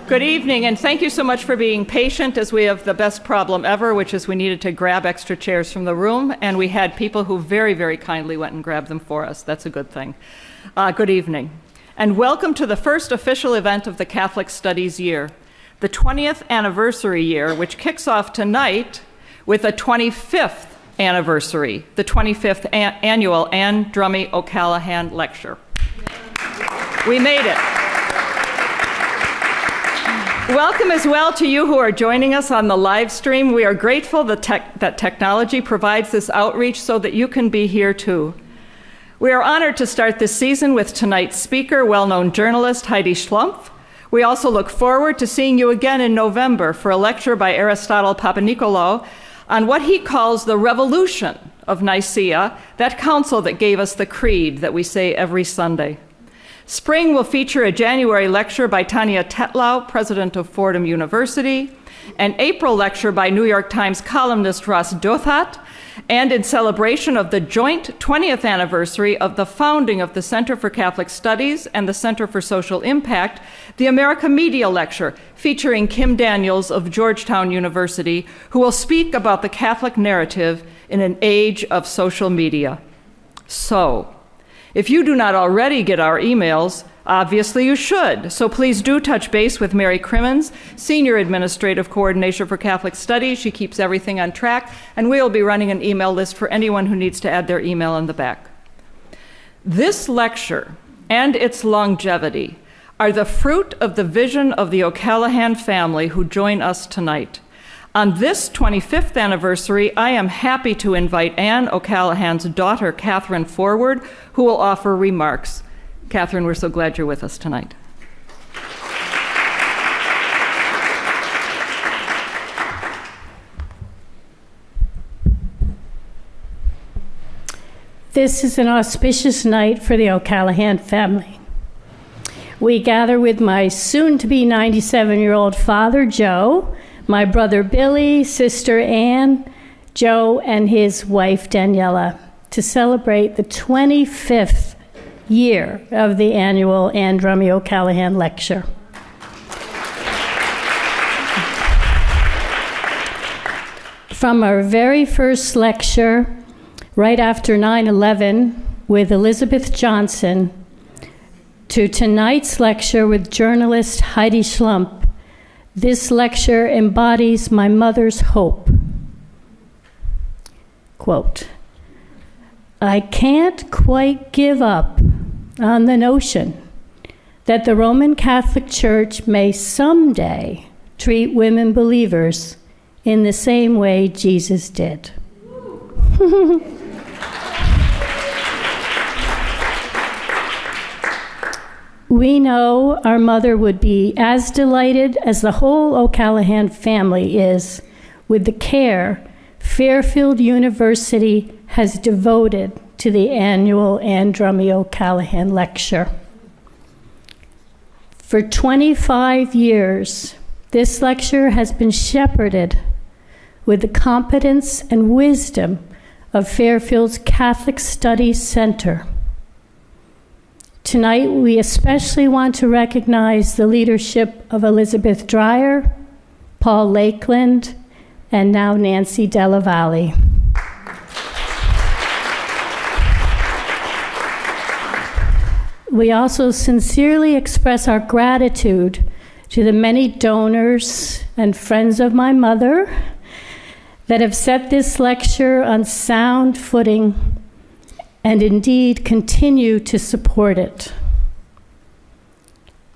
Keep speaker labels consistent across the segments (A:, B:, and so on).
A: Good evening, and thank you so much for being patient as we have the best problem ever, which is we needed to grab extra chairs from the room, and we had people who very, very kindly went and grabbed them for us. That's a good thing. Good evening, and welcome to the first official event of the Catholic Studies year, the 20th anniversary year, which kicks off tonight with a 25th anniversary, the 25th annual Anne Drummey O'Callaghan Lecture. We made it. Welcome as well to you who are joining us on the live stream. We are grateful that technology provides this outreach so that you can be here too. We are honored to start this season with tonight's speaker, well-known journalist Heidi Schlumpf. We also look forward to seeing you again in November for a lecture by Aristotle Papanikolaou on what he calls the revolution of Nicaea, that council that gave us the creed that we say every Sunday. Spring will feature a January lecture by Tanya Tetlow, president of Fordham University, an April lecture by New York Times columnist Ross Douthat, and in celebration of the joint 20th anniversary of the founding of the Center for Catholic Studies and the Center for Social Impact, the America Media Lecture, featuring Kim Daniels of Georgetown University, who will speak about the Catholic narrative in an age of social media. So, if you do not already get our emails, obviously you should. So please do touch base with Mary Crimmins, Senior Administrative Coordinator for Catholic Studies. She keeps everything on track, and we will be running an email list for anyone who needs to add their email in the back. This lecture and its longevity are the fruit of the vision of the O'Callaghan family who join us tonight. On this 25th anniversary, I am happy to invite Anne O'Callaghan's daughter, Catherine, forward, who will offer remarks. Catherine, we're so glad you're with us tonight.
B: This is an auspicious night for the O'Callaghan family. We gather with my soon-to-be 97-year-old father, Joe, my brother Billy, sister Anne, Joe, and his wife Daniela to celebrate the 25th year of the annual Anne Drummey O'Callaghan Lecture. From our very first lecture, right after 9/11, with Elizabeth Johnson, to tonight's lecture with journalist Heidi Schlumpf, this lecture embodies my mother's hope. Quote, "I can't quite give up on the notion that the Roman Catholic Church may someday treat women believers in the same way Jesus did." We know our mother would be as delighted as the whole O'Callaghan family is with the care Fairfield University has devoted to the annual Anne Drummey O'Callaghan Lecture. For 25 years, this lecture has been shepherded with the competence and wisdom of Fairfield's Catholic Studies Center. Tonight, we especially want to recognize the leadership of Elizabeth Dreyer, Paul Lakeland, and now Nancy Della Valle. We also sincerely express our gratitude to the many donors and friends of my mother that have set this lecture on sound footing and indeed continue to support it.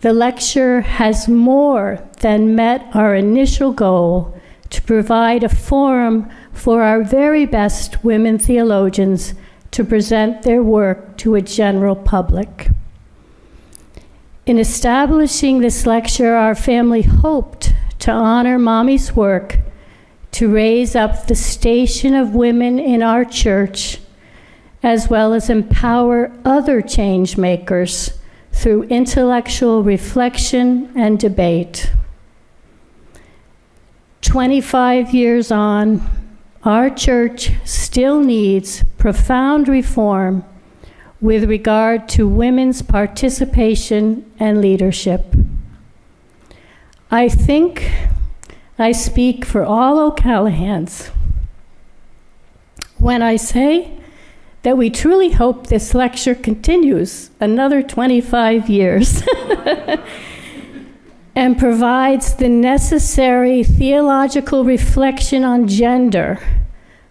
B: The lecture has more than met our initial goal to provide a forum for our very best women theologians to present their work to a general public. In establishing this lecture, our family hoped to honor Mommy's work to raise up the station of women in our church, as well as empower other change makers through intellectual reflection and debate. 25 years on, our church still needs profound reform with regard to women's participation and leadership. I think I speak for all O'Callaghan's when I say that we truly hope this lecture continues another 25 years and provides the necessary theological reflection on gender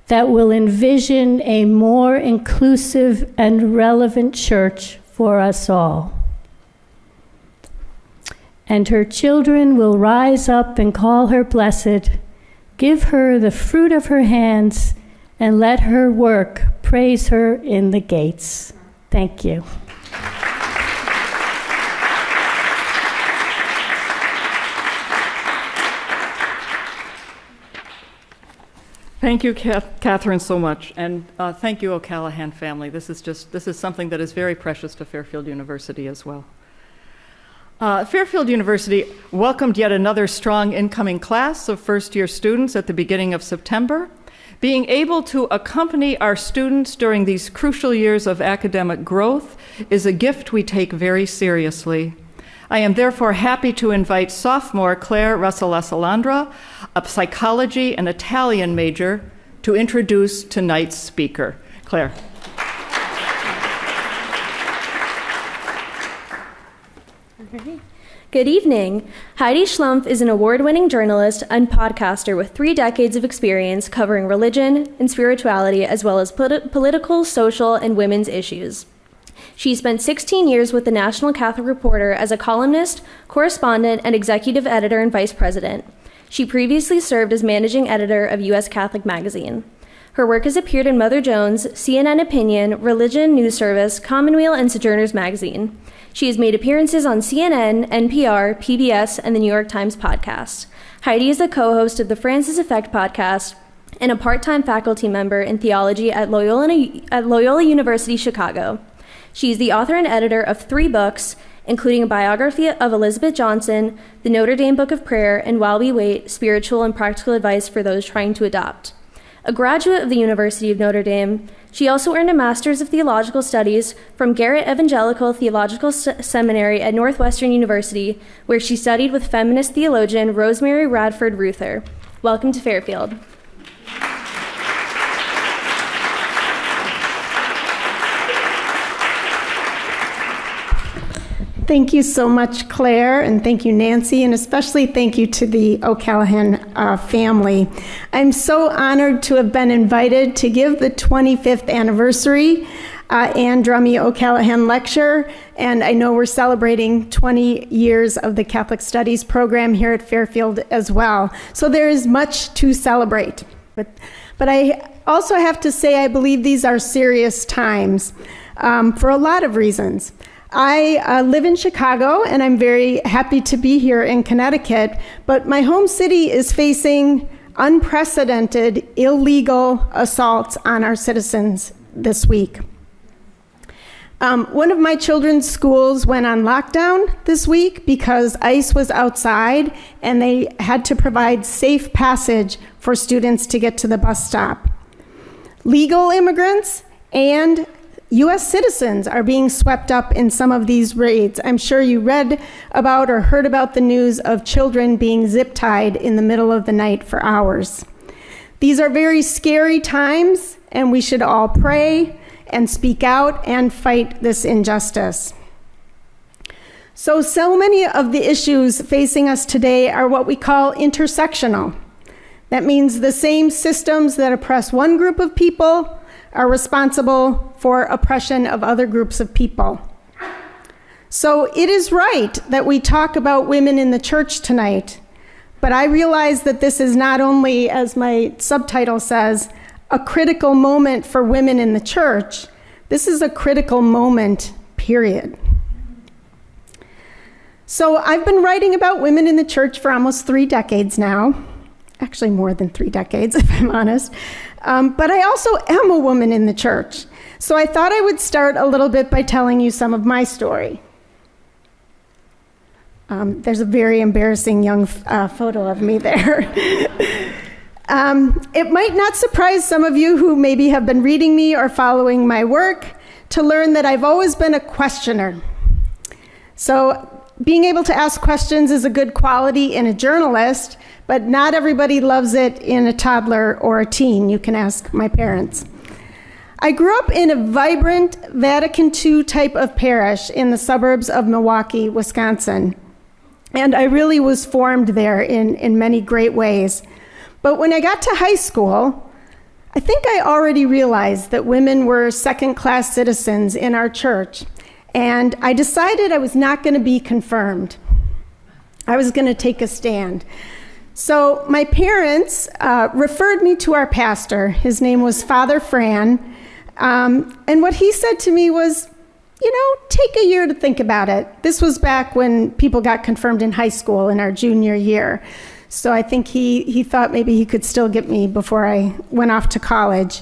B: that will envision a more inclusive and relevant church for us all. And her children will rise up and call her blessed, give her the fruit of her hands, and let her work praise her in the gates. Thank you.
A: Thank you, Catherine, so much. And thank you, O'Callaghan family. This is something that is very precious to Fairfield University as well. Fairfield University welcomed yet another strong incoming class of first-year students at the beginning of September. Being able to accompany our students during these crucial years of academic growth is a gift we take very seriously. I am therefore happy to invite sophomore Claire Russalessalandra, a psychology and Italian major, to introduce tonight's speaker. Claire.
C: Good evening. Heidi Schlumpf is an award-winning journalist and podcaster with 3 decades of experience covering religion and spirituality, as well as political, social, and women's issues. She spent 16 years with the National Catholic Reporter as a columnist, correspondent, and executive editor and vice president. She previously served as managing editor of U.S. Catholic Magazine. Her work has appeared in Mother Jones, CNN Opinion, Religion News Service, Commonweal, and Sojourners Magazine. She has made appearances on CNN, NPR, PBS, and the New York Times podcast. Heidi is the co-host of the Francis Effect podcast and a part-time faculty member in theology at Loyola University Chicago. She is the author and editor of 3 books, including a biography of Elizabeth Johnson, the Notre Dame Book of Prayer, and While We Wait, Spiritual and Practical Advice for Those Trying to Adopt. A graduate of the University of Notre Dame, she also earned a Master's of Theological Studies from Garrett Evangelical Theological Seminary at Northwestern University, where she studied with feminist theologian Rosemary Radford Ruther. Welcome to Fairfield.
D: Thank you so much, Claire, and thank you, Nancy, and especially thank you to the O'Callaghan family. I'm so honored to have been invited to give the 25th anniversary Anne Drummey O'Callaghan Lecture, and I know we're celebrating 20 years of the Catholic Studies program here at Fairfield as well. So there is much to celebrate. But I also have to say I believe these are serious times for a lot of reasons. I live in Chicago, and I'm very happy to be here in Connecticut, but my home city is facing unprecedented illegal assaults on our citizens this week. One of my children's schools went on lockdown this week because ICE was outside, and they had to provide safe passage for students to get to the bus stop. Legal immigrants and U.S. citizens are being swept up in some of these raids. I'm sure you read about or heard about the news of children being zip-tied in the middle of the night for hours. These are very scary times, and we should all pray and speak out and fight this injustice. So many of the issues facing us today are what we call intersectional. That means the same systems that oppress one group of people are responsible for oppression of other groups of people. So it is right that we talk about women in the church tonight, but I realize that this is not only, as my subtitle says, a critical moment for women in the church. This is a critical moment, period. So I've been writing about women in the church for almost 3 decades now. Actually more than 3 decades, if I'm honest. But I also am a woman in the church. So I thought I would start a little bit by telling you some of my story. There's a very embarrassing young photo of me there. It might not surprise some of you who maybe have been reading me or following my work to learn that I've always been a questioner. So being able to ask questions is a good quality in a journalist, but not everybody loves it in a toddler or a teen. You can ask my parents. I grew up in a vibrant Vatican II type of parish in the suburbs of Milwaukee, Wisconsin. And I really was formed there in many great ways. But when I got to high school, I think I already realized that women were second-class citizens in our church. And I decided I was not going to be confirmed. I was going to take a stand. So my parents referred me to our pastor. His name was Father Fran. And what he said to me was, take a year to think about it. This was back when people got confirmed in high school in our junior year. So I think he thought maybe he could still get me before I went off to college.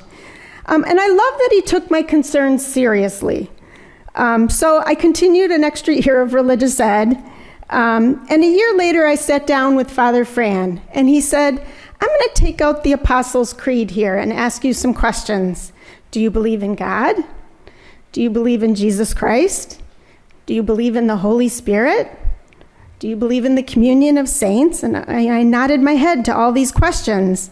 D: And I love that he took my concerns seriously. So I continued an extra year of religious ed. And a year later, I sat down with Father Fran, and he said, I'm going to take out the Apostles' Creed here and ask you some questions. Do you believe in God? Do you believe in Jesus Christ? Do you believe in the Holy Spirit? Do you believe in the communion of saints? And I nodded my head to all these questions.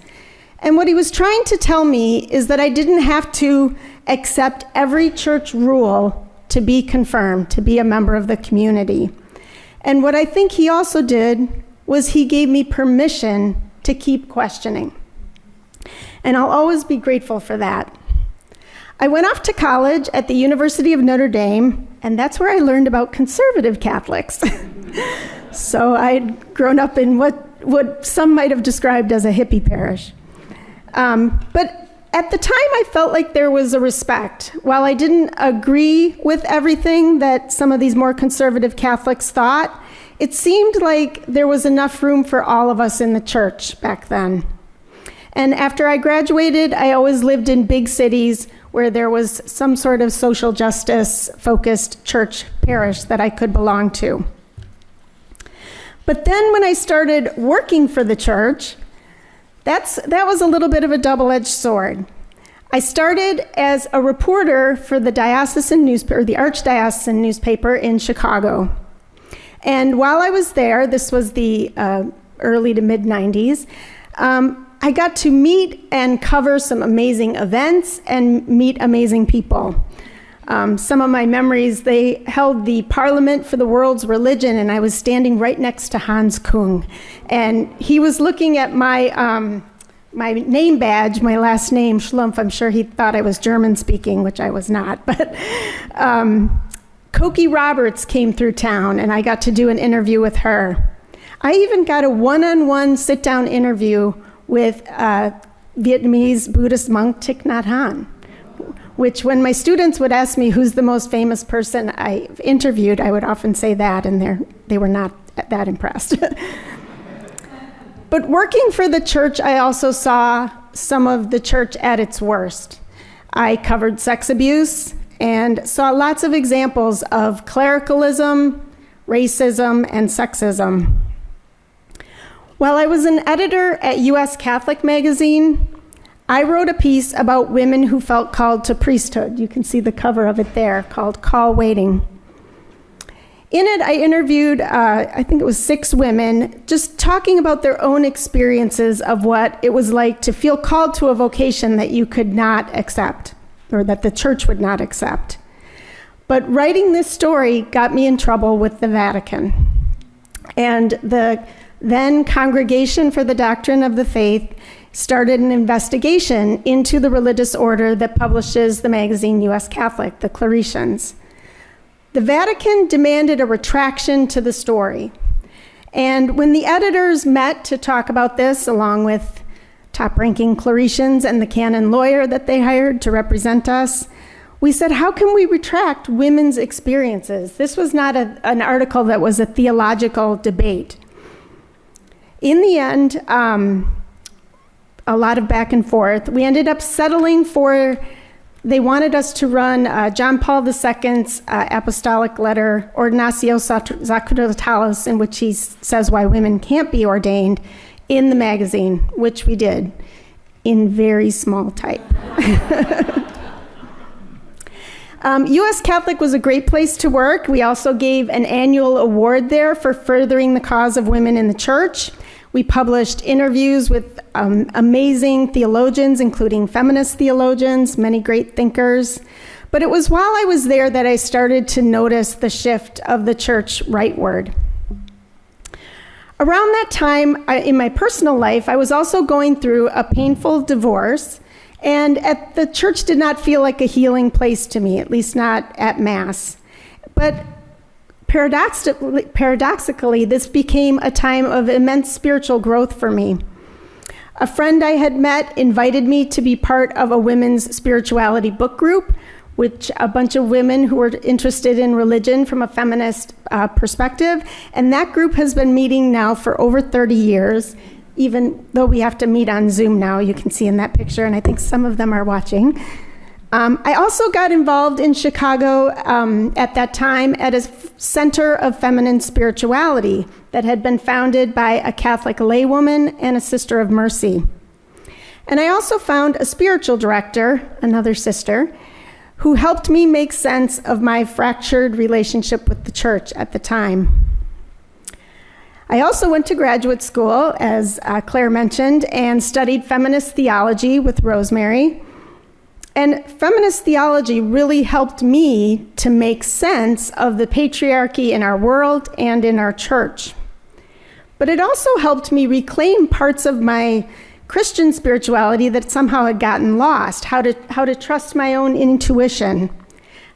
D: And what he was trying to tell me is that I didn't have to accept every church rule to be confirmed, to be a member of the community. And what I think he also did was he gave me permission to keep questioning. And I'll always be grateful for that. I went off to college at the University of Notre Dame, and that's where I learned about conservative Catholics. So I'd grown up in what some might have described as a hippie parish. But at the time, I felt like there was a respect. While I didn't agree with everything that some of these more conservative Catholics thought, it seemed like there was enough room for all of us in the church back then. And after I graduated, I always lived in big cities where there was some sort of social justice-focused church parish that I could belong to. But then when I started working for the church, that was a little bit of a double-edged sword. I started as a reporter for the diocesan newspaper, the archdiocesan newspaper in Chicago. And while I was there, this was the early to mid-90s, I got to meet and cover some amazing events and meet amazing people. Some of my memories, they held the Parliament for the World's Religion, and I was standing right next to Hans Kung. And he was looking at my name badge, my last name, Schlumpf. I'm sure he thought I was German speaking, which I was not. But Cokie Roberts came through town, and I got to do an interview with her. I even got a one-on-one sit-down interview with Vietnamese Buddhist monk Thich Nhat Hanh, which when my students would ask me who's the most famous person I've interviewed, I would often say that, and they were not that impressed. But working for the church, I also saw some of the church at its worst. I covered sex abuse and saw lots of examples of clericalism, racism, and sexism. While I was an editor at U.S. Catholic Magazine, I wrote a piece about women who felt called to priesthood. You can see the cover of it there, called Call Waiting. In it, I interviewed, I think it was 6 women, just talking about their own experiences of what it was like to feel called to a vocation that you could not accept, or that the church would not accept. But writing this story got me in trouble with the Vatican. And the then Congregation for the Doctrine of the Faith started an investigation into the religious order that publishes the magazine U.S. Catholic, the Claretians. The Vatican demanded a retraction to the story. And when the editors met to talk about this, along with top-ranking Claretians and the canon lawyer that they hired to represent us, we said, how can we retract women's experiences? This was not an article that was a theological debate. In the end, a lot of back and forth. We ended up settling for, they wanted us to run John Paul II's apostolic letter, Ordinatio Sacerdotales, in which he says why women can't be ordained, in the magazine, which we did, in very small type. U.S. Catholic was a great place to work. We also gave an annual award there for furthering the cause of women in the church. We published interviews with amazing theologians, including feminist theologians, many great thinkers. But it was while I was there that I started to notice the shift of the church rightward. Around that time, in my personal life, I was also going through a painful divorce, and the church did not feel like a healing place to me, at least not at Mass. But paradoxically, this became a time of immense spiritual growth for me. A friend I had met invited me to be part of a women's spirituality book group, which a bunch of women who were interested in religion from a feminist perspective. And that group has been meeting now for over 30 years, even though we have to meet on Zoom now, you can see in that picture, and I think some of them are watching. I also got involved in Chicago at that time at a center of feminine spirituality that had been founded by a Catholic laywoman and a Sister of Mercy. And I also found a spiritual director, another sister, who helped me make sense of my fractured relationship with the church at the time. I also went to graduate school, as Claire mentioned, and studied feminist theology with Rosemary. And feminist theology really helped me to make sense of the patriarchy in our world and in our church. But it also helped me reclaim parts of my Christian spirituality that somehow had gotten lost, how to trust my own intuition,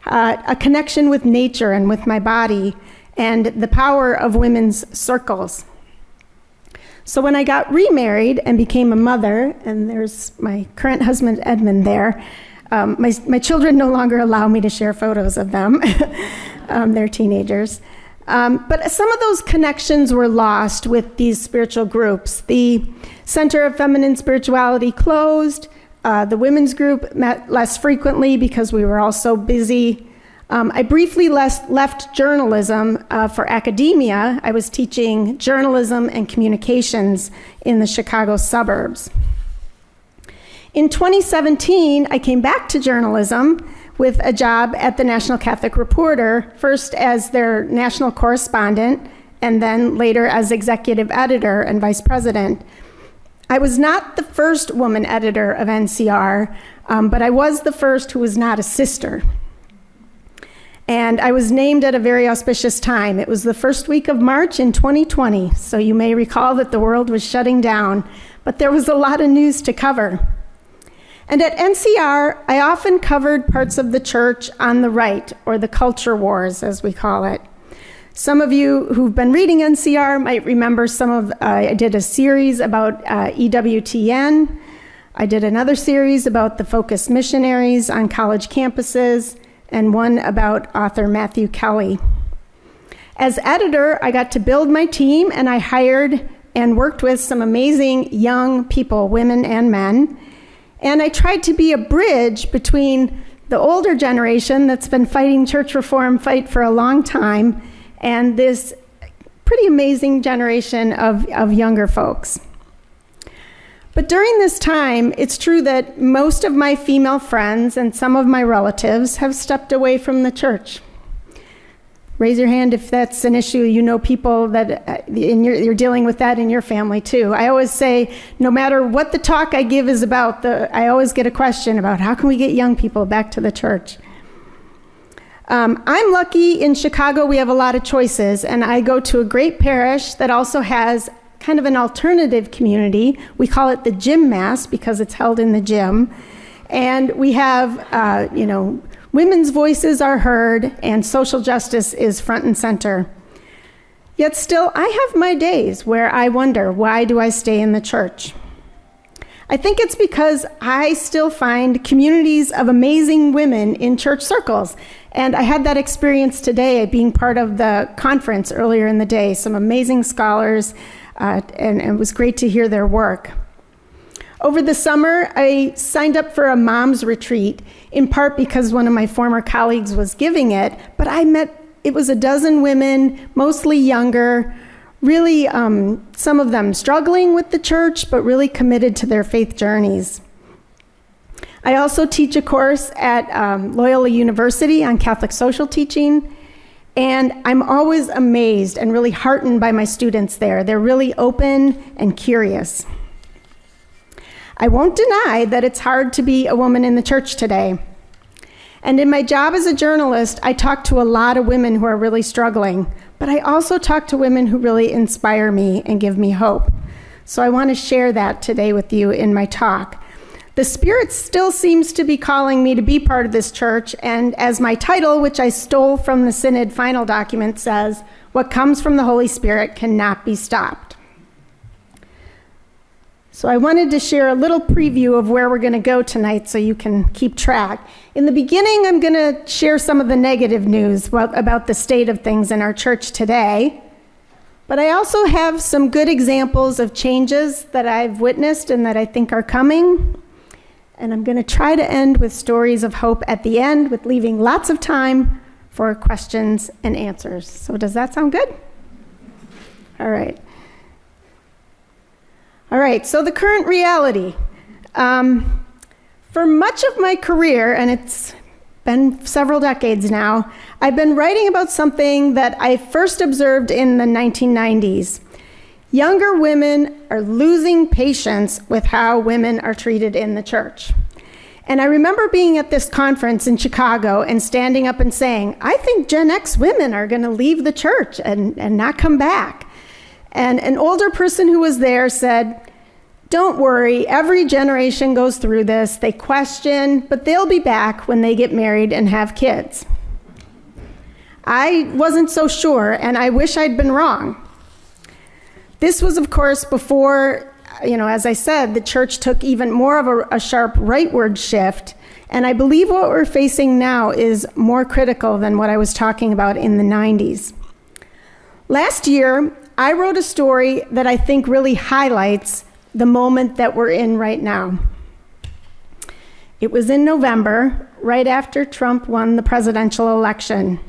D: a connection with nature and with my body, and the power of women's circles. So when I got remarried and became a mother, and there's my current husband Edmund there, my children no longer allow me to share photos of them. They're teenagers. But some of those connections were lost with these spiritual groups. The Center of Feminine Spirituality closed. The women's group met less frequently because we were all so busy. I briefly left journalism for academia. I was teaching journalism and communications in the Chicago suburbs. In 2017, I came back to journalism with a job at the National Catholic Reporter, first as their national correspondent, and then later as executive editor and vice president. I was not the first woman editor of NCR, but I was the first who was not a sister. And I was named at a very auspicious time. It was the first week of March in 2020, so you may recall that the world was shutting down, but there was a lot of news to cover. And at NCR, I often covered parts of the church on the right, or the culture wars, as we call it. Some of you who've been reading NCR might remember I did a series about EWTN. I did another series about the Focus missionaries on college campuses, and one about author Matthew Kelly. As editor, I got to build my team, and I hired and worked with some amazing young people, women and men. And I tried to be a bridge between the older generation that's been fighting church reform for a long time and this pretty amazing generation of younger folks. But during this time, it's true that most of my female friends and some of my relatives have stepped away from the church. Raise your hand if that's an issue. You know people that you're dealing with that in your family too. I always say, no matter what the talk I give is about, I always get a question about how can we get young people back to the church. I'm lucky in Chicago we have a lot of choices, and I go to a great parish that also has kind of an alternative community. We call it the gym mass because it's held in the gym. And we have, women's voices are heard, and social justice is front and center. Yet still, I have my days where I wonder, why do I stay in the church? I think it's because I still find communities of amazing women in church circles. And I had that experience today being part of the conference earlier in the day, some amazing scholars, and it was great to hear their work. Over the summer, I signed up for a mom's retreat, in part because one of my former colleagues was giving it, but it was a dozen women, mostly younger, really some of them struggling with the church, but really committed to their faith journeys. I also teach a course at Loyola University on Catholic social teaching, and I'm always amazed and really heartened by my students there. They're really open and curious. I won't deny that it's hard to be a woman in the church today. And in my job as a journalist, I talk to a lot of women who are really struggling, but I also talk to women who really inspire me and give me hope. So I want to share that today with you in my talk. The Spirit still seems to be calling me to be part of this church, and as my title, which I stole from the Synod final document, says, what comes from the Holy Spirit cannot be stopped. So I wanted to share a little preview of where we're going to go tonight so you can keep track. In the beginning, I'm going to share some of the negative news about the state of things in our church today. But I also have some good examples of changes that I've witnessed and that I think are coming. And I'm going to try to end with stories of hope at the end, with leaving lots of time for questions and answers. So does that sound good? All right. All right, so the current reality. For much of my career, and it's been several decades now, I've been writing about something that I first observed in the 1990s. Younger women are losing patience with how women are treated in the church. And I remember being at this conference in Chicago and standing up and saying, I think Gen X women are going to leave the church and not come back. And an older person who was there said, don't worry, every generation goes through this. They question, but they'll be back when they get married and have kids. I wasn't so sure, and I wish I'd been wrong. This was, of course, before, as I said, the church took even more of a sharp rightward shift, and I believe what we're facing now is more critical than what I was talking about in the 90s. Last year, I wrote a story that I think really highlights the moment that we're in right now. It was in November, right after Trump won the presidential election.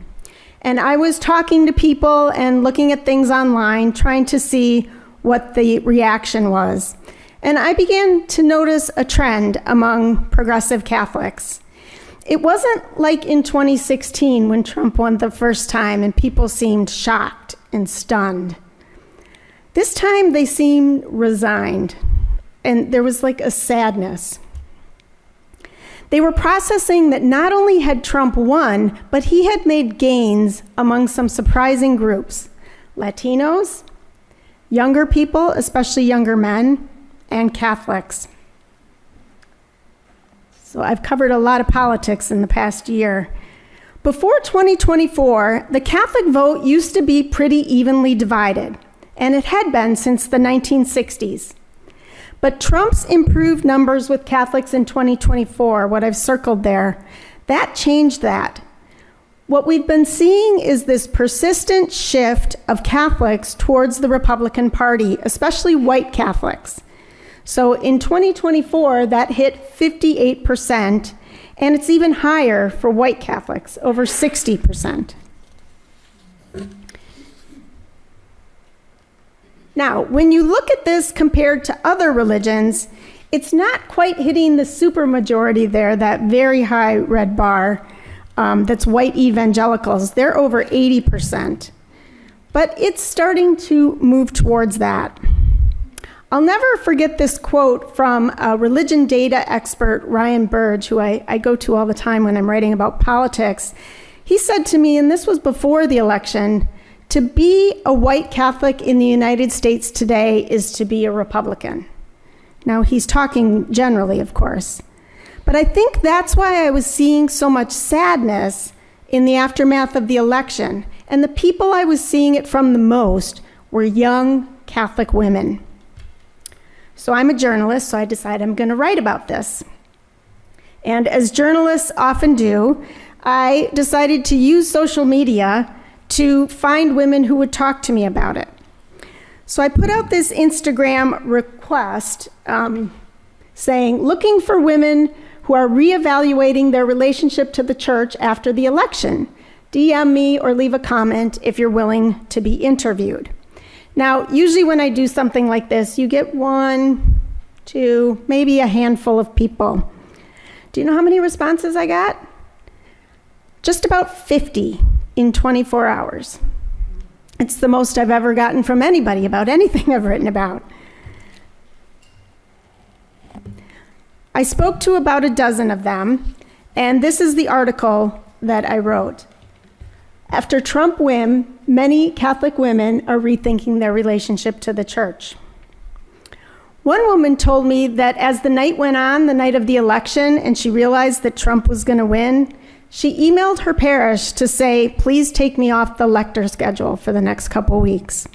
D: And I was talking to people and looking at things online, trying to see what the reaction was. And I began to notice a trend among progressive Catholics. It wasn't like in 2016 when Trump won the first time and people seemed shocked and stunned. This time they seemed resigned, and there was like a sadness. They were processing that not only had Trump won, but he had made gains among some surprising groups: Latinos, younger people, especially younger men, and Catholics. So I've covered a lot of politics in the past year. Before 2024, the Catholic vote used to be pretty evenly divided, and it had been since the 1960s. But Trump's improved numbers with Catholics in 2024, what I've circled there, that changed that. What we've been seeing is this persistent shift of Catholics towards the Republican Party, especially white Catholics. So in 2024, that hit 58%, and it's even higher for white Catholics, over 60%. Now, when you look at this compared to other religions, it's not quite hitting the supermajority there, that very high red bar, that's white evangelicals. They're over 80%. But it's starting to move towards that. I'll never forget this quote from a religion data expert, Ryan Burge, who I go to all the time when I'm writing about politics. He said to me, and this was before the election, to be a white Catholic in the United States today is to be a Republican. Now, he's talking generally, of course. But I think that's why I was seeing so much sadness in the aftermath of the election. And the people I was seeing it from the most were young Catholic women. So I'm a journalist, so I decided I'm going to write about this. And as journalists often do, I decided to use social media to find women who would talk to me about it. So I put out this Instagram request saying, looking for women who are reevaluating their relationship to the church after the election. DM me or leave a comment if you're willing to be interviewed. Now, usually when I do something like this, you get 1, 2, maybe a handful of people. Do you know how many responses I got? Just about 50 in 24 hours. It's the most I've ever gotten from anybody about anything I've written about. I spoke to about a dozen of them, and this is the article that I wrote. After Trump win, many Catholic women are rethinking their relationship to the church. One woman told me that as the night went on, the night of the election, and she realized that Trump was going to win, she emailed her parish to say, please take me off the lector schedule for the next couple weeks.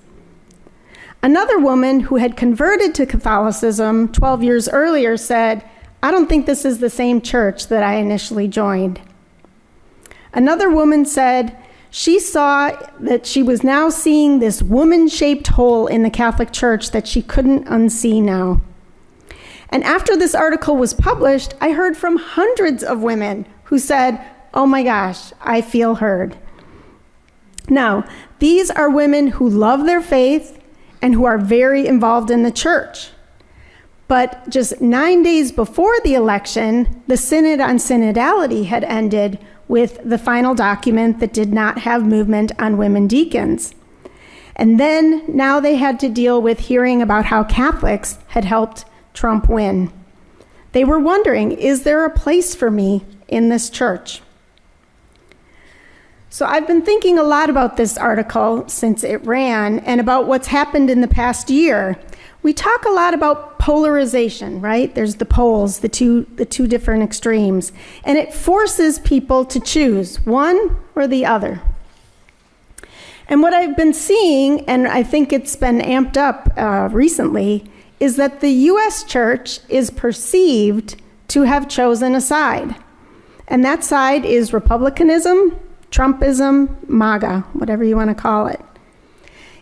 D: Another woman who had converted to Catholicism 12 years earlier said, I don't think this is the same church that I initially joined. Another woman said she saw that she was now seeing this woman-shaped hole in the Catholic Church that she couldn't unsee now. And after this article was published, I heard from hundreds of women who said, oh my gosh, I feel heard. Now, these are women who love their faith and who are very involved in the church. But just 9 days before the election, the Synod on Synodality had ended with the final document that did not have movement on women deacons. And then now they had to deal with hearing about how Catholics had helped Trump win. They were wondering, is there a place for me in this church? So I've been thinking a lot about this article since it ran and about what's happened in the past year. We talk a lot about polarization, right? There's the poles, the two different extremes, and it forces people to choose one or the other. And what I've been seeing, and I think it's been amped up recently, is that the U.S. church is perceived to have chosen a side. And that side is republicanism, Trumpism, MAGA, whatever you want to call it.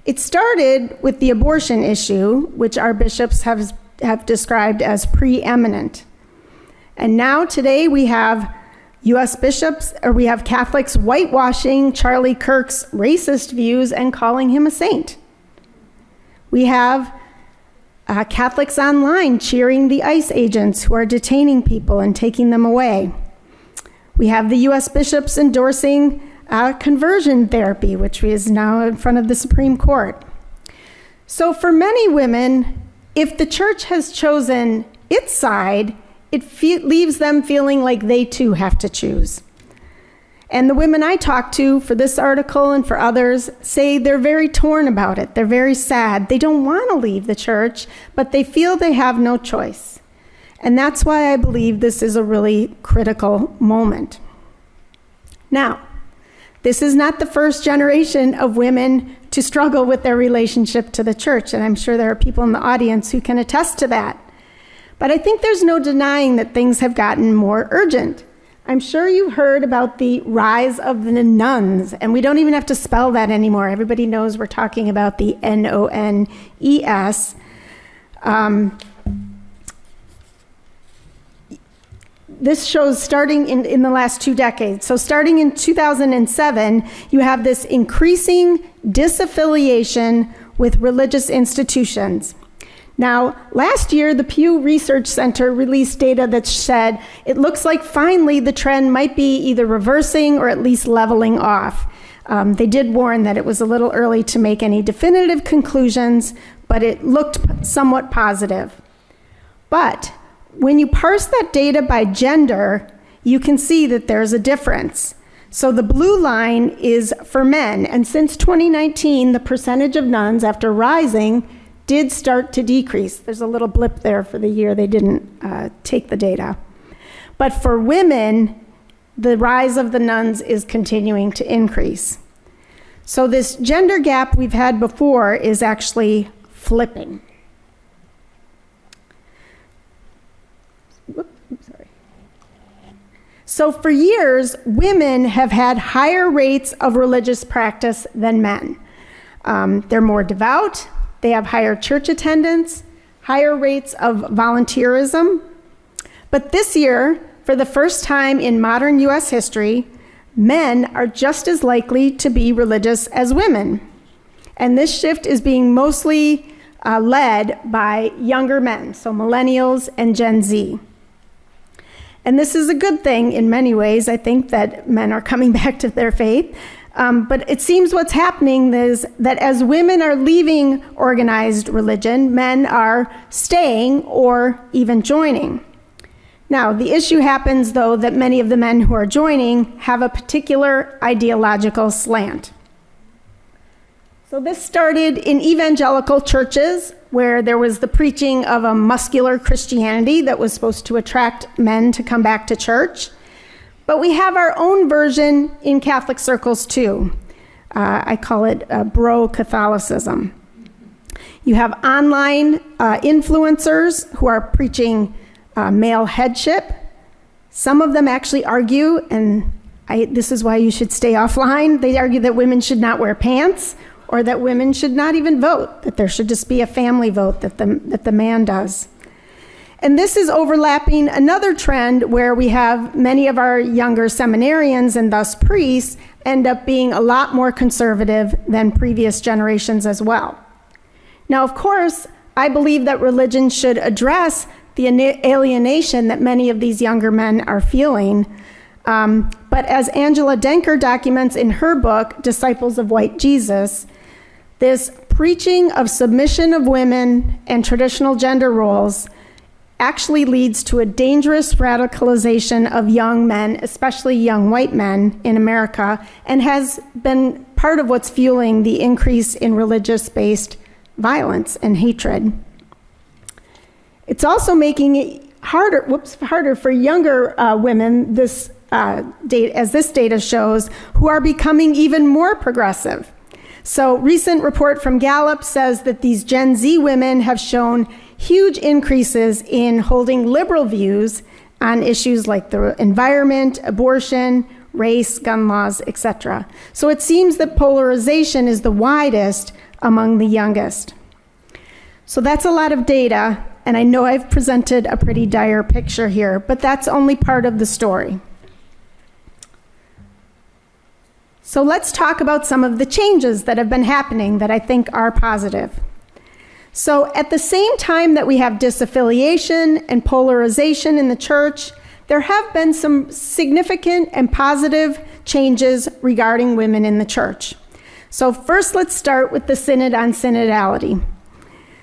D: It started with the abortion issue, which our bishops have described as preeminent. And now today we have U.S. bishops, or we have Catholics whitewashing Charlie Kirk's racist views and calling him a saint. We have Catholics online cheering the ICE agents who are detaining people and taking them away. We have the U.S. bishops endorsing conversion therapy, which is now in front of the Supreme Court. So for many women, if the church has chosen its side, it leaves them feeling like they too have to choose. And the women I talk to for this article and for others say they're very torn about it. They're very sad. They don't want to leave the church, but they feel they have no choice. And that's why I believe this is a really critical moment. Now, this is not the first generation of women to struggle with their relationship to the church, and I'm sure there are people in the audience who can attest to that. But I think there's no denying that things have gotten more urgent. I'm sure you've heard about the rise of the nuns, and we don't even have to spell that anymore. Everybody knows we're talking about the N-O-N-E-S. This shows starting in the last 2 decades. So starting in 2007, you have this increasing disaffiliation with religious institutions. Now, last year, the Pew Research Center released data that said it looks like finally the trend might be either reversing or at least leveling off. They did warn that it was a little early to make any definitive conclusions, but it looked somewhat positive. But when you parse that data by gender, you can see that there's a difference. So the blue line is for men, and since 2019, the percentage of nuns, after rising, did start to decrease. There's a little blip there for the year they didn't take the data. But for women, the rise of the nuns is continuing to increase. So this gender gap we've had before is actually flipping. Sorry. So for years, women have had higher rates of religious practice than men. They're more devout, they have higher church attendance, higher rates of volunteerism. But this year, for the first time in modern U.S. history, men are just as likely to be religious as women. And this shift is being mostly led by younger men, so millennials and Gen Z. And this is a good thing in many ways. I think that men are coming back to their faith. But it seems what's happening is that as women are leaving organized religion, men are staying or even joining. Now, the issue happens, though, that many of the men who are joining have a particular ideological slant. So this started in evangelical churches, where there was the preaching of a muscular Christianity that was supposed to attract men to come back to church. But we have our own version in Catholic circles, too. I call it bro-Catholicism. You have online influencers who are preaching male headship. Some of them actually argue, and this is why you should stay offline, they argue that women should not wear pants, or that women should not even vote, that there should just be a family vote that the man does. And this is overlapping another trend where we have many of our younger seminarians and thus priests end up being a lot more conservative than previous generations as well. Now, of course, I believe that religion should address the alienation that many of these younger men are feeling. But as Angela Denker documents in her book, Disciples of White Jesus, this preaching of submission of women and traditional gender roles actually leads to a dangerous radicalization of young men, especially young white men in America, and has been part of what's fueling the increase in religious-based violence and hatred. It's also making it harder for younger women, as this data shows, who are becoming even more progressive. So recent report from Gallup says that these Gen Z women have shown huge increases in holding liberal views on issues like the environment, abortion, race, gun laws, etc. So it seems that polarization is the widest among the youngest. So that's a lot of data, and I know I've presented a pretty dire picture here, but that's only part of the story. So let's talk about some of the changes that have been happening that I think are positive. So at the same time that we have disaffiliation and polarization in the church, there have been some significant and positive changes regarding women in the church. So first, let's start with the Synod on Synodality.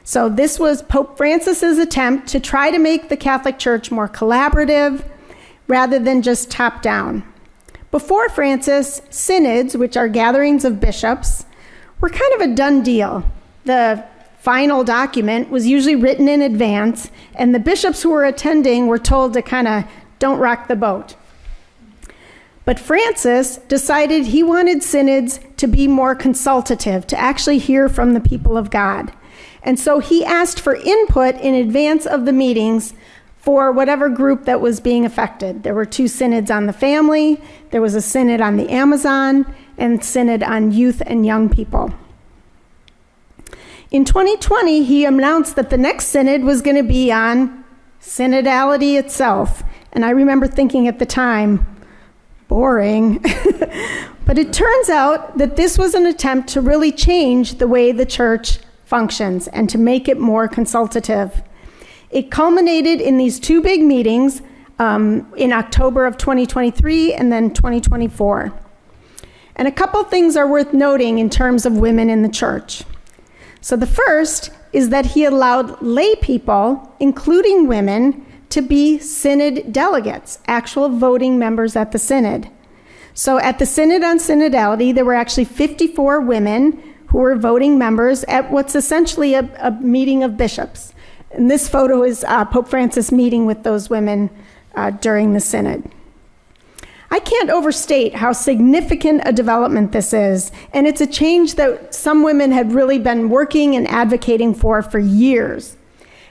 D: So this was Pope Francis's attempt to try to make the Catholic Church more collaborative rather than just top-down. Before Francis, synods, which are gatherings of bishops, were kind of a done deal. The final document was usually written in advance, and the bishops who were attending were told to kind of don't rock the boat. But Francis decided he wanted synods to be more consultative, to actually hear from the people of God. And so he asked for input in advance of the meetings for whatever group that was being affected. There were 2 synods on the family, there was a synod on the Amazon, and synod on youth and young people. In 2020, he announced that the next synod was going to be on synodality itself. And I remember thinking at the time, boring. But it turns out that this was an attempt to really change the way the church functions and to make it more consultative. It culminated in these 2 big meetings in October of 2023 and then 2024. And a couple things are worth noting in terms of women in the church. So the first is that he allowed lay people, including women, to be synod delegates, actual voting members at the synod. So at the Synod on Synodality, there were actually 54 women who were voting members at what's essentially a meeting of bishops. And this photo is Pope Francis meeting with those women during the synod. I can't overstate how significant a development this is, and it's a change that some women had really been working and advocating for years.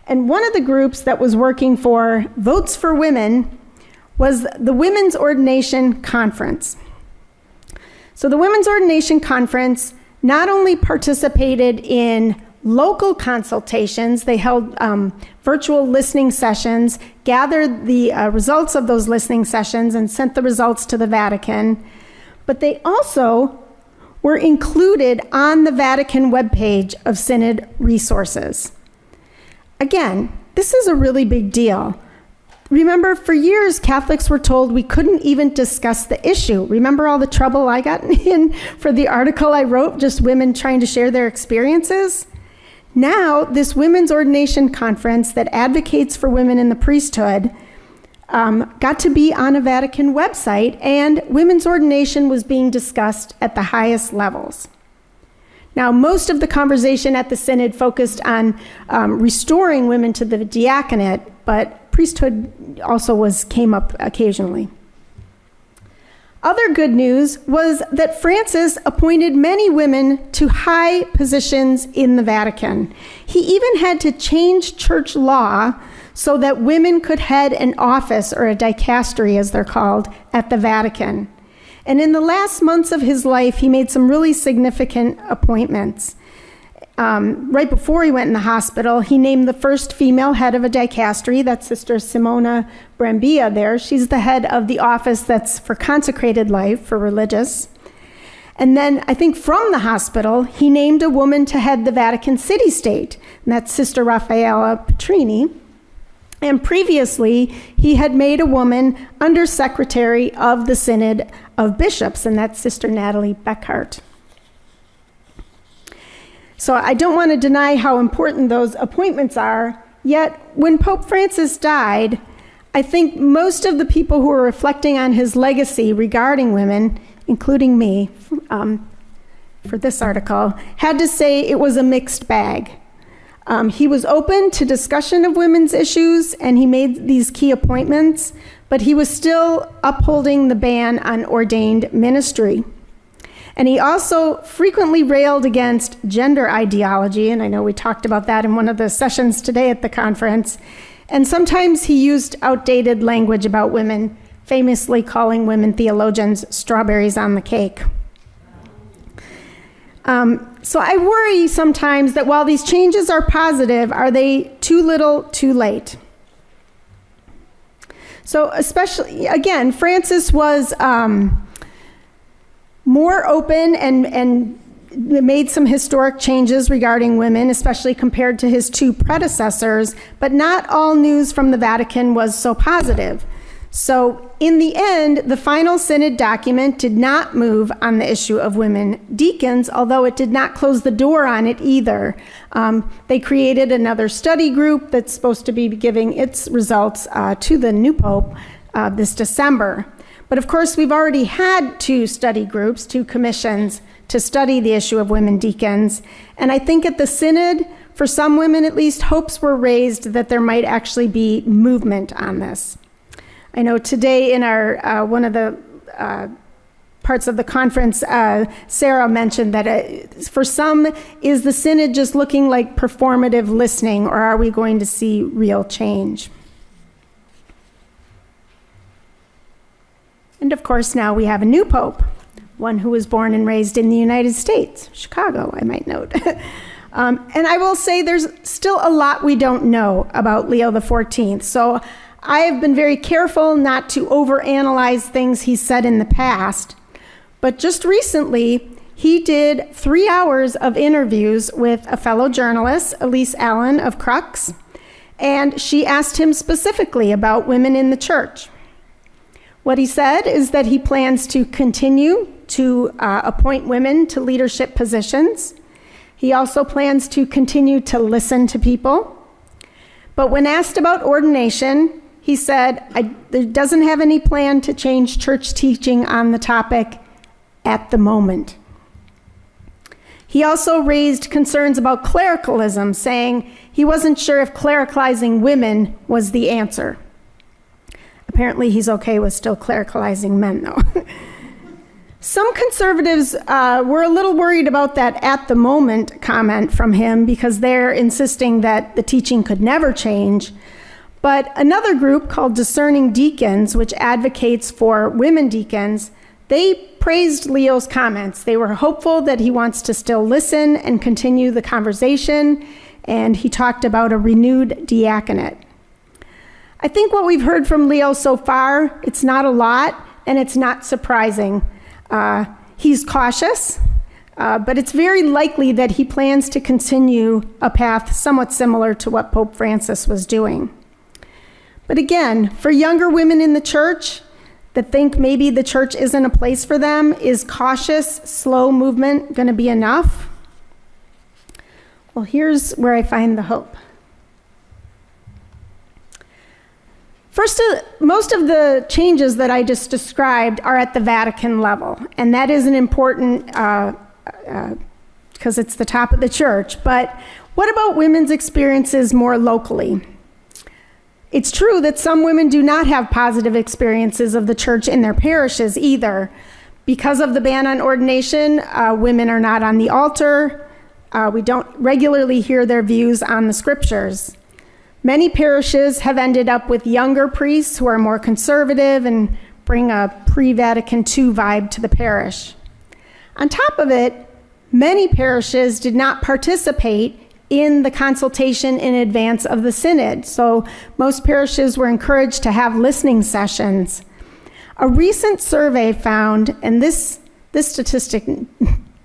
D: And one of the groups that was working for votes for women was the Women's Ordination Conference. So the Women's Ordination Conference not only participated in local consultations, they held virtual listening sessions, gathered the results of those listening sessions and sent the results to the Vatican, but they also were included on the Vatican webpage of Synod resources. Again, this is a really big deal. Remember, for years, Catholics were told we couldn't even discuss the issue. Remember all the trouble I got in for the article I wrote, just women trying to share their experiences? Now, this women's ordination conference that advocates for women in the priesthood got to be on a Vatican website, and women's ordination was being discussed at the highest levels. Now, most of the conversation at the synod focused on restoring women to the diaconate, but priesthood also came up occasionally. Other good news was that Francis appointed many women to high positions in the Vatican. He even had to change church law so that women could head an office, or a dicastery as they're called, at the Vatican. And in the last months of his life, he made some really significant appointments. Right before he went in the hospital, he named the first female head of a dicastery. That's Sister Simona Brambilla there. She's the head of the office that's for consecrated life, for religious. And then, I think from the hospital, he named a woman to head the Vatican city-state, and that's Sister Raffaella Petrini. And previously, he had made a woman undersecretary of the Synod of Bishops, and that's Sister Natalie Beckhart. So I don't want to deny how important those appointments are, yet when Pope Francis died, I think most of the people who are reflecting on his legacy regarding women, including me, for this article, had to say it was a mixed bag. He was open to discussion of women's issues, and he made these key appointments, but he was still upholding the ban on ordained ministry. And he also frequently railed against gender ideology, and I know we talked about that in one of the sessions today at the conference. And sometimes he used outdated language about women, famously calling women theologians strawberries on the cake. So I worry sometimes that while these changes are positive, are they too little, too late? So especially, again, Francis was more open and made some historic changes regarding women, especially compared to his two predecessors, but not all news from the Vatican was so positive. So in the end, the final synod document did not move on the issue of women deacons, although it did not close the door on it either. They created another study group that's supposed to be giving its results to the new pope this December. But of course, we've already had two study groups, two commissions, to study the issue of women deacons. And I think at the synod, for some women at least, hopes were raised that there might actually be movement on this. I know today in our one of the parts of the conference, Sarah mentioned that for some, is the synod just looking like performative listening, or are we going to see real change? And of course, now we have a new pope, one who was born and raised in the United States, Chicago, I might note. And I will say there's still a lot we don't know about Leo XIV. So I have been very careful not to overanalyze things he said in the past. But just recently, he did 3 hours of interviews with a fellow journalist, Elise Allen of Crux, and she asked him specifically about women in the church. What he said is that he plans to continue to appoint women to leadership positions. He also plans to continue to listen to people. But when asked about ordination, he said he doesn't have any plan to change church teaching on the topic at the moment. He also raised concerns about clericalism, saying he wasn't sure if clericalizing women was the answer. Apparently, he's okay with still clericalizing men, though. Some conservatives were a little worried about that at the moment comment from him because they're insisting that the teaching could never change. But another group called Discerning Deacons, which advocates for women deacons, they praised Leo's comments. They were hopeful that he wants to still listen and continue the conversation, and he talked about a renewed diaconate. I think what we've heard from Leo so far, it's not a lot, and it's not surprising. He's cautious, but it's very likely that he plans to continue a path somewhat similar to what Pope Francis was doing. But again, for younger women in the church that think maybe the church isn't a place for them, is cautious, slow movement going to be enough? Well, here's where I find the hope. First, most of the changes that I just described are at the Vatican level, and that is an important, because it's the top of the church. But what about women's experiences more locally? It's true that some women do not have positive experiences of the church in their parishes either. Because of the ban on ordination, women are not on the altar. We don't regularly hear their views on the scriptures. Many parishes have ended up with younger priests who are more conservative and bring a pre-Vatican II vibe to the parish. On top of it, many parishes did not participate in the consultation in advance of the synod, so most parishes were encouraged to have listening sessions. A recent survey found, and this statistic,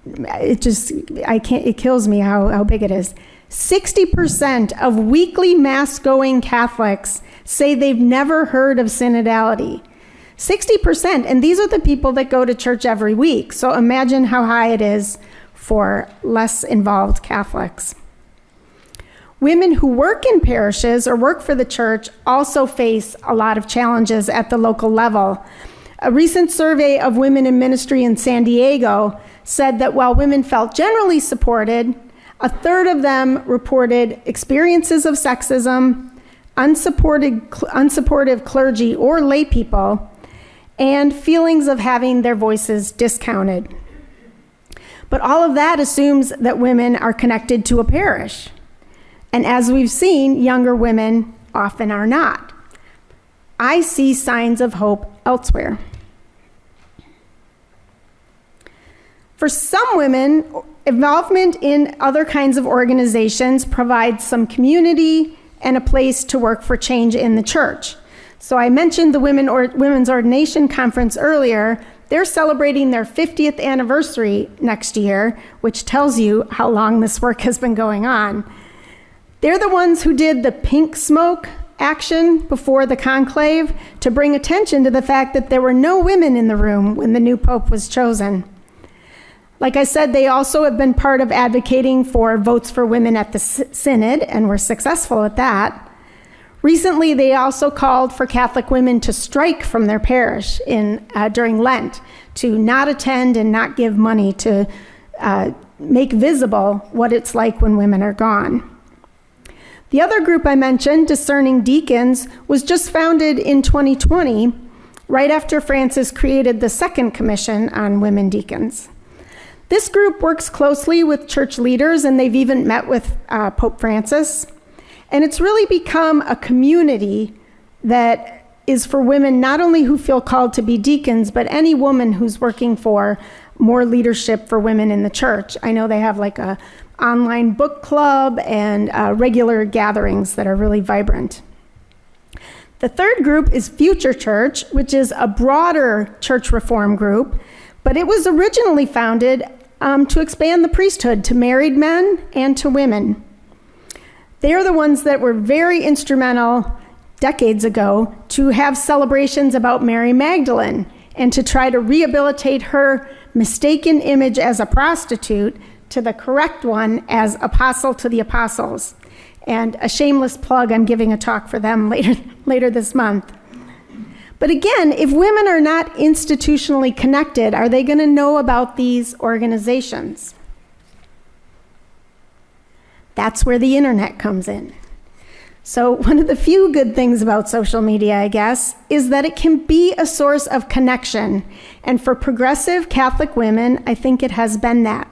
D: it kills me how big it is. 60% of weekly Mass-going Catholics say they've never heard of synodality. 60%, and these are the people that go to church every week. So imagine how high it is for less involved Catholics. Women who work in parishes or work for the church also face a lot of challenges at the local level. A recent survey of women in ministry in San Diego said that while women felt generally supported, a third of them reported experiences of sexism, unsupportive clergy or lay people, and feelings of having their voices discounted. But all of that assumes that women are connected to a parish. And as we've seen, younger women often are not. I see signs of hope elsewhere. For some women, involvement in other kinds of organizations provides some community and a place to work for change in the church. So I mentioned the Women's Ordination Conference earlier. They're celebrating their 50th anniversary next year, which tells you how long this work has been going on. They're the ones who did the pink smoke action before the conclave to bring attention to the fact that there were no women in the room when the new pope was chosen. Like I said, they also have been part of advocating for votes for women at the synod, and were successful at that. Recently, they also called for Catholic women to strike from their parish during Lent, to not attend and not give money, to make visible what it's like when women are gone. The other group I mentioned, Discerning Deacons, was just founded in 2020, right after Francis created the Second Commission on Women Deacons. This group works closely with church leaders, and they've even met with Pope Francis. And it's really become a community that is for women not only who feel called to be deacons, but any woman who's working for more leadership for women in the church. I know they have like a online book club and regular gatherings that are really vibrant. The third group is Future Church, which is a broader church reform group, but it was originally founded to expand the priesthood to married men and to women. They are the ones that were very instrumental decades ago to have celebrations about Mary Magdalene and to try to rehabilitate her mistaken image as a prostitute to the correct one as apostle to the apostles. And a shameless plug, I'm giving a talk for them later this month. But again, if women are not institutionally connected, are they going to know about these organizations? That's where the internet comes in. So one of the few good things about social media, I guess, is that it can be a source of connection. And for progressive Catholic women, I think it has been that.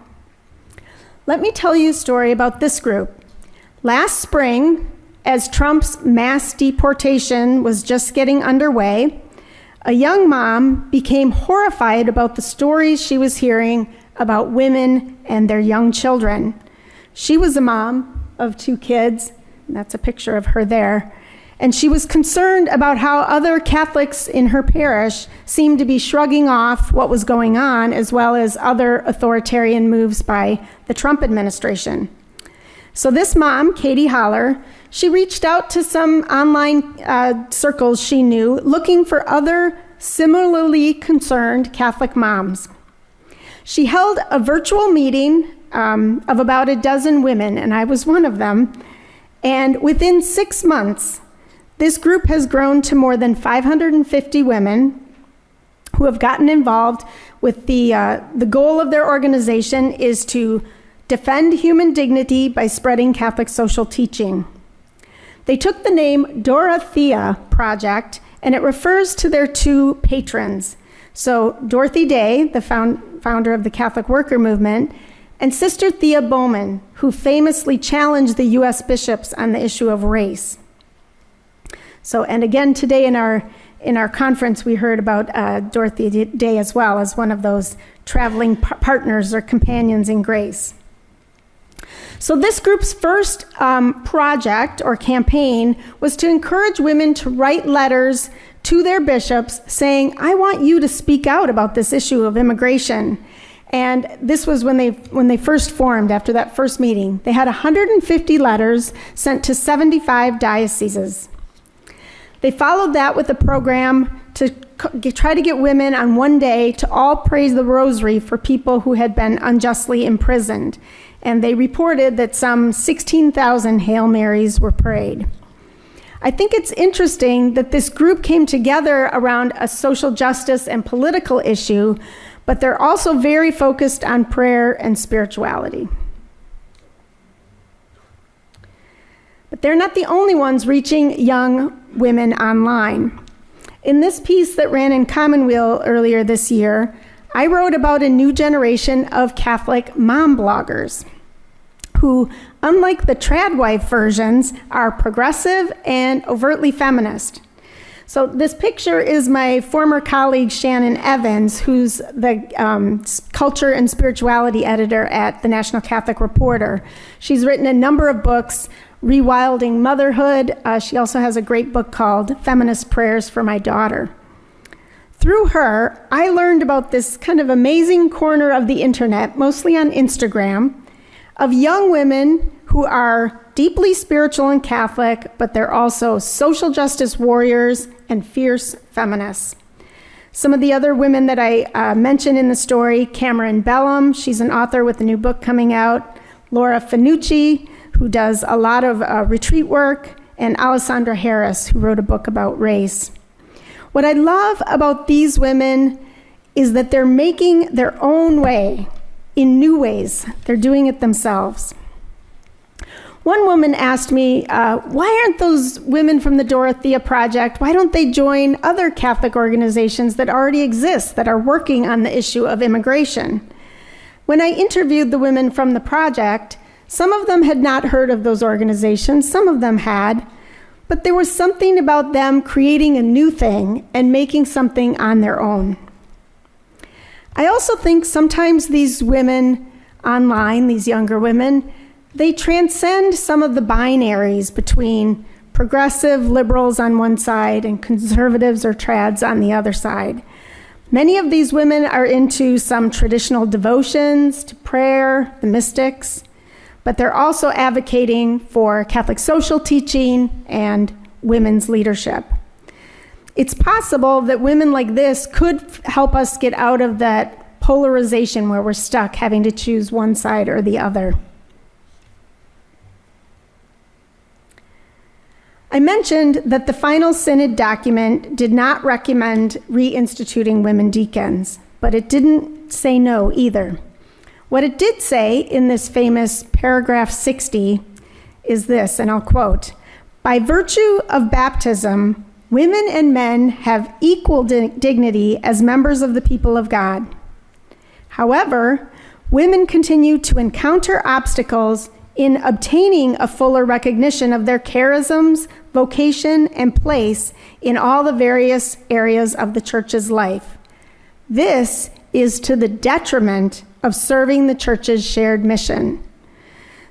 D: Let me tell you a story about this group. Last spring, as Trump's mass deportation was just getting underway, a young mom became horrified about the stories she was hearing about women and their young children. She was a mom of 2 kids, and that's a picture of her there, and she was concerned about how other Catholics in her parish seemed to be shrugging off what was going on, as well as other authoritarian moves by the Trump administration. So this mom, Katie Holler, she reached out to some online circles she knew, looking for other similarly concerned Catholic moms. She held a virtual meeting of about a dozen women, and I was one of them. And within 6 months, this group has grown to more than 550 women who have gotten involved with the goal of their organization is to defend human dignity by spreading Catholic social teaching. They took the name Dorothea Project, and it refers to their two patrons. So Dorothy Day, the founder of the Catholic Worker Movement, and Sister Thea Bowman, who famously challenged the U.S. bishops on the issue of race. So, and again today in our conference, we heard about Dorothy Day as well as one of those traveling partners or companions in grace. So this group's first project or campaign was to encourage women to write letters to their bishops saying, I want you to speak out about this issue of immigration. And this was when they first formed after that first meeting. They had 150 letters sent to 75 dioceses. They followed that with a program to try to get women on one day to all praise the rosary for people who had been unjustly imprisoned. And they reported that some 16,000 Hail Marys were prayed. I think it's interesting that this group came together around a social justice and political issue, but they're also very focused on prayer and spirituality. But they're not the only ones reaching young women online. In this piece that ran in Commonweal earlier this year, I wrote about a new generation of Catholic mom bloggers who, unlike the tradwife versions, are progressive and overtly feminist. So this picture is my former colleague Shannon Evans, who's the culture and spirituality editor at the National Catholic Reporter. She's written a number of books, Rewilding Motherhood. She also has a great book called Feminist Prayers for My Daughter. Through her, I learned about this kind of amazing corner of the internet, mostly on Instagram, of young women who are deeply spiritual and Catholic, but they're also social justice warriors and fierce feminists. Some of the other women that I mentioned in the story, Cameron Bellum, she's an author with a new book coming out, Laura Fanucci, who does a lot of retreat work, and Alessandra Harris, who wrote a book about race. What I love about these women is that they're making their own way in new ways. They're doing it themselves. One woman asked me, why aren't those women from the Dorothea Project, why don't they join other Catholic organizations that already exist that are working on the issue of immigration? When I interviewed the women from the project, some of them had not heard of those organizations, some of them had, but there was something about them creating a new thing and making something on their own. I also think sometimes these women online, these younger women, they transcend some of the binaries between progressive liberals on one side and conservatives or trads on the other side. Many of these women are into some traditional devotions to prayer, the mystics, but they're also advocating for Catholic social teaching and women's leadership. It's possible that women like this could help us get out of that polarization where we're stuck having to choose one side or the other. I mentioned that the final synod document did not recommend reinstituting women deacons, but it didn't say no either. What it did say in this famous paragraph 60 is this, and I'll quote, "By virtue of baptism, women and men have equal dignity as members of the people of God. However, women continue to encounter obstacles in obtaining a fuller recognition of their charisms, vocation, and place in all the various areas of the church's life. This is to the detriment of serving the church's shared mission."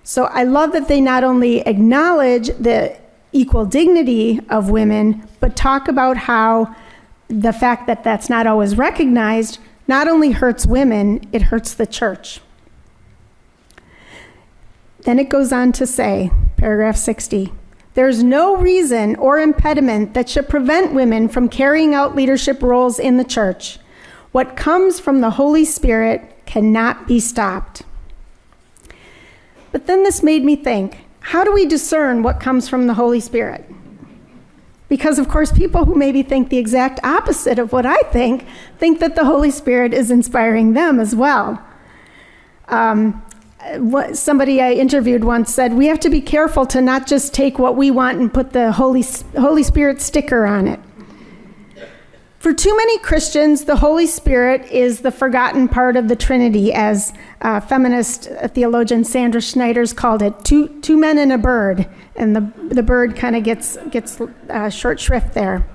D: So I love that they not only acknowledge the equal dignity of women, but talk about how the fact that that's not always recognized not only hurts women, it hurts the church. Then it goes on to say, paragraph 60, there's no reason or impediment that should prevent women from carrying out leadership roles in the church. What comes from the Holy Spirit cannot be stopped. But then this made me think, how do we discern what comes from the Holy Spirit? Because, of course, people who maybe think the exact opposite of what I think that the Holy Spirit is inspiring them as well. Somebody I interviewed once said, we have to be careful to not just take what we want and put the Holy Spirit sticker on it. For too many Christians, the Holy Spirit is the forgotten part of the Trinity, as feminist theologian Sandra Schneider's called it, two men and a bird, and the bird kind of gets short shrift there.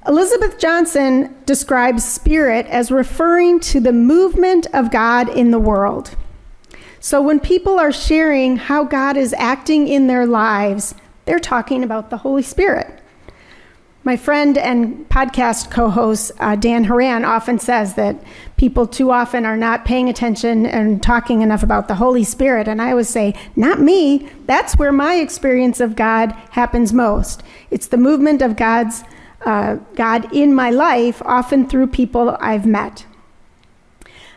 D: Elizabeth Johnson describes spirit as referring to the movement of God in the world. So when people are sharing how God is acting in their lives, they're talking about the Holy Spirit. My friend and podcast co-host Dan Horan often says that people too often are not paying attention and talking enough about the Holy Spirit. And I always say, not me. That's where my experience of God happens most. It's the movement of God in my life, often through people I've met.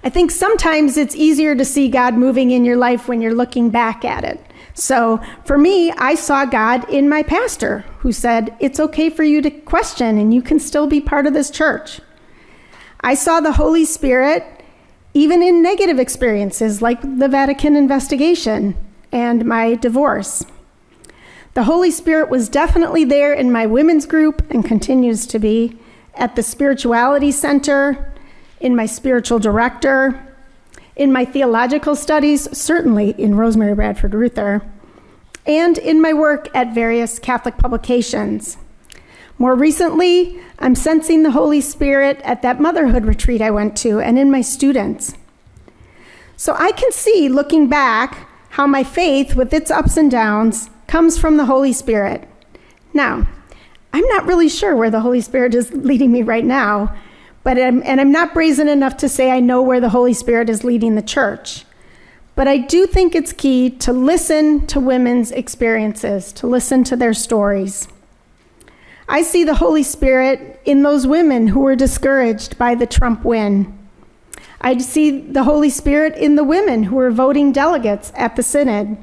D: I think sometimes it's easier to see God moving in your life when you're looking back at it. So for me, I saw God in my pastor, who said, it's okay for you to question and you can still be part of this church. I saw the Holy Spirit even in negative experiences like the Vatican investigation and my divorce. The Holy Spirit was definitely there in my women's group and continues to be, at the Spirituality Center, in my spiritual director, in my theological studies, certainly in Rosemary Bradford Ruther, and in my work at various Catholic publications. More recently, I'm sensing the Holy Spirit at that motherhood retreat I went to and in my students. So I can see, looking back, how my faith, with its ups and downs, comes from the Holy Spirit. Now, I'm not really sure where the Holy Spirit is leading me right now, but I'm not brazen enough to say I know where the Holy Spirit is leading the church. But I do think it's key to listen to women's experiences, to listen to their stories. I see the Holy Spirit in those women who were discouraged by the Trump win. I see the Holy Spirit in the women who were voting delegates at the synod.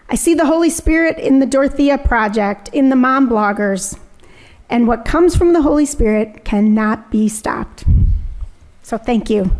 D: I see the Holy Spirit in the Dorothea Project, in the mom bloggers. And what comes from the Holy Spirit cannot be stopped. So thank you.